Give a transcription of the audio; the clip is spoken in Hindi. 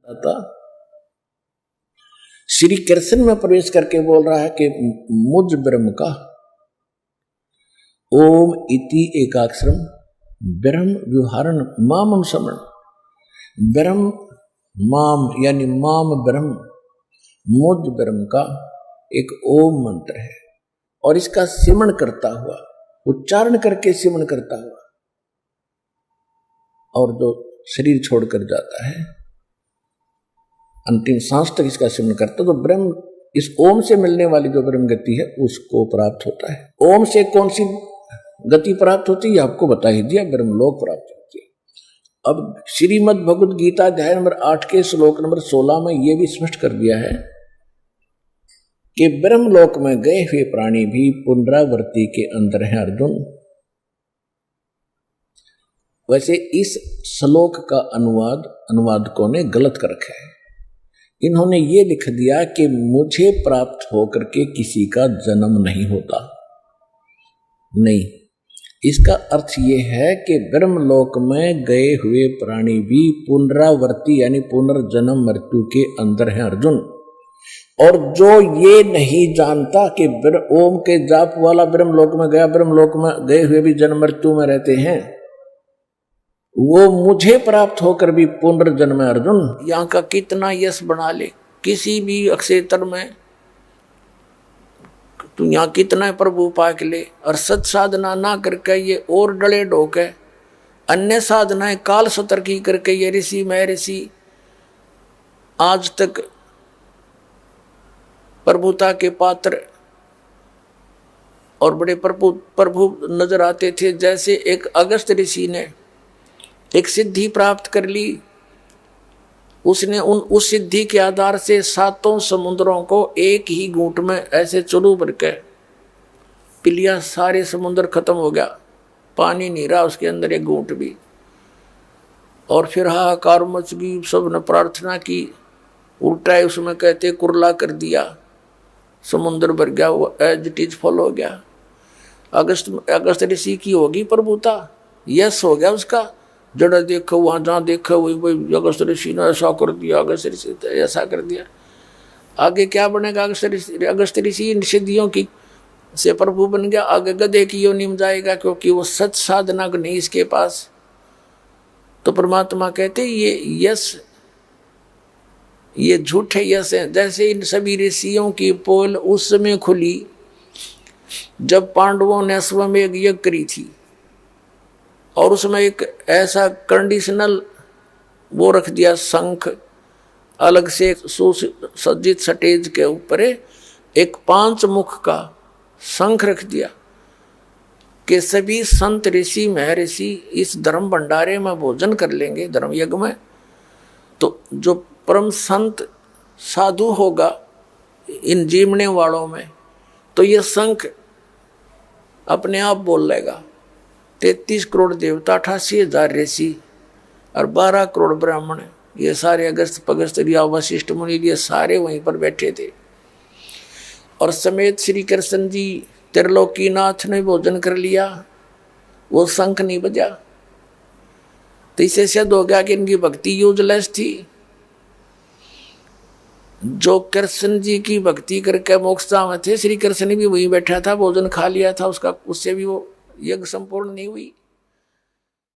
था। श्री कृष्ण में प्रवेश करके बोल रहा है कि मुझ ब्रह्म का ओम इति एकाक्षरम ब्रह्म व्यवहारण मामम समण। ब्रह्म माम यानी माम ब्रह्म, मुझ ब्रह्म का एक ओम मंत्र है और इसका सिमरण करता हुआ, उच्चारण करके सिमरण करता हुआ और जो शरीर छोड़कर जाता है अंतिम सांस तक इसका सिमरण करता तो ब्रह्म, इस ओम से मिलने वाली जो ब्रह्म गति है उसको प्राप्त होता है। ओम से कौन सी गति प्राप्त होती है आपको बता ही दिया, ब्रह्मलोक प्राप्त होती है। अब श्रीमद् भगवद गीता अध्याय नंबर 8 के श्लोक नंबर 16 में यह भी स्पष्ट कर दिया है कि ब्रह्मलोक में गए हुए प्राणी भी पुनरावृत्ति के अंदर है अर्जुन। वैसे इस श्लोक का अनुवादकों ने गलत कर रखा है। इन्होंने ये लिख दिया कि मुझे प्राप्त होकर के किसी का जन्म नहीं होता। नहीं, इसका अर्थ ये है कि ब्रह्मलोक में गए हुए प्राणी भी पुनरावृत्ति यानी पुनर्जन्म मृत्यु के अंदर है अर्जुन। और जो ये नहीं जानता कि ओम के जाप वाला ब्रह्मलोक में गया, ब्रह्मलोक में गए हुए भी जन्म मृत्यु में रहते हैं, वो मुझे प्राप्त होकर भी पुनर्जन्म है अर्जुन। यहाँ का कितना यश बना ले किसी भी क्षेत्र में, तू यहाँ कितना प्रभु पाक ले और सत साधना ना करके ये और डले ढोके अन्य साधनाएं काल सतर्की करके ये ऋषि मैं ऋषि आज तक प्रभुता के पात्र और बड़े प्रभु नजर आते थे। जैसे एक अगस्त ऋषि ने एक सिद्धि प्राप्त कर ली, उसने उस सिद्धि के आधार से 7 समुद्रों को एक ही घूंट में ऐसे चुरू भर के पी लिया। सारे समुद्र खत्म हो गया, पानी नहीं रहा उसके अंदर एक घूंट भी। और फिर हाहाकार मच गई, सबने प्रार्थना की, उल्टा है उसमें कहते कुरला कर दिया, समुद्र भर गया, वो एज इट इज फॉल हो गया। अगस्त ऋषि की होगी प्रभुता, यश हो गया उसका। जड़ा देखो वहां जहाँ देखो वही अगस्त ऋषि ने ऐसा कर दिया, अगस्त ऋषि ने ऐसा कर दिया। आगे क्या बनेगा? अगस्त ऋषि इन सिद्धियों की से प्रभु बन गया, आगे गधे की योनि में जाएगा क्योंकि वो सच साधना नहीं इसके पास। तो परमात्मा कहते ये यश, ये झूठे यश है। जैसे इन सभी ऋषियों की पोल उस समय खुली जब पांडवों ने अश्वमेध यज्ञ करी थी और उसमें एक ऐसा कंडीशनल वो रख दिया, शंख अलग से सुसज्जित स्टेज के ऊपर एक 5 मुख का शंख रख दिया कि सभी संत ऋषि महर्षि इस धर्म भंडारे में भोजन कर लेंगे, धर्म यज्ञ में। तो जो परम संत साधु होगा इन जीवने वालों में, तो ये शंख अपने आप बोल लेगा। 33 करोड़ देवता, 88,000 ऋषि और 12 करोड़ ब्राह्मण, ये सारे अगस्त पगस्त रिया वशिष्ठ मुनि ये सारे वहीं पर बैठे थे। और समेत श्री कृष्ण जी त्रिलोकीनाथ ने भोजन कर लिया, वो शंख नहीं बजा। तो इससे सिद्ध हो गया कि इनकी भक्ति यूजलेस थी। जो कृष्ण जी की भक्ति करके मोक्षता में थे, श्री कृष्ण भी वहीं बैठा था, भोजन खा लिया था उसका, उससे भी वो यज्ञ संपूर्ण नहीं हुई।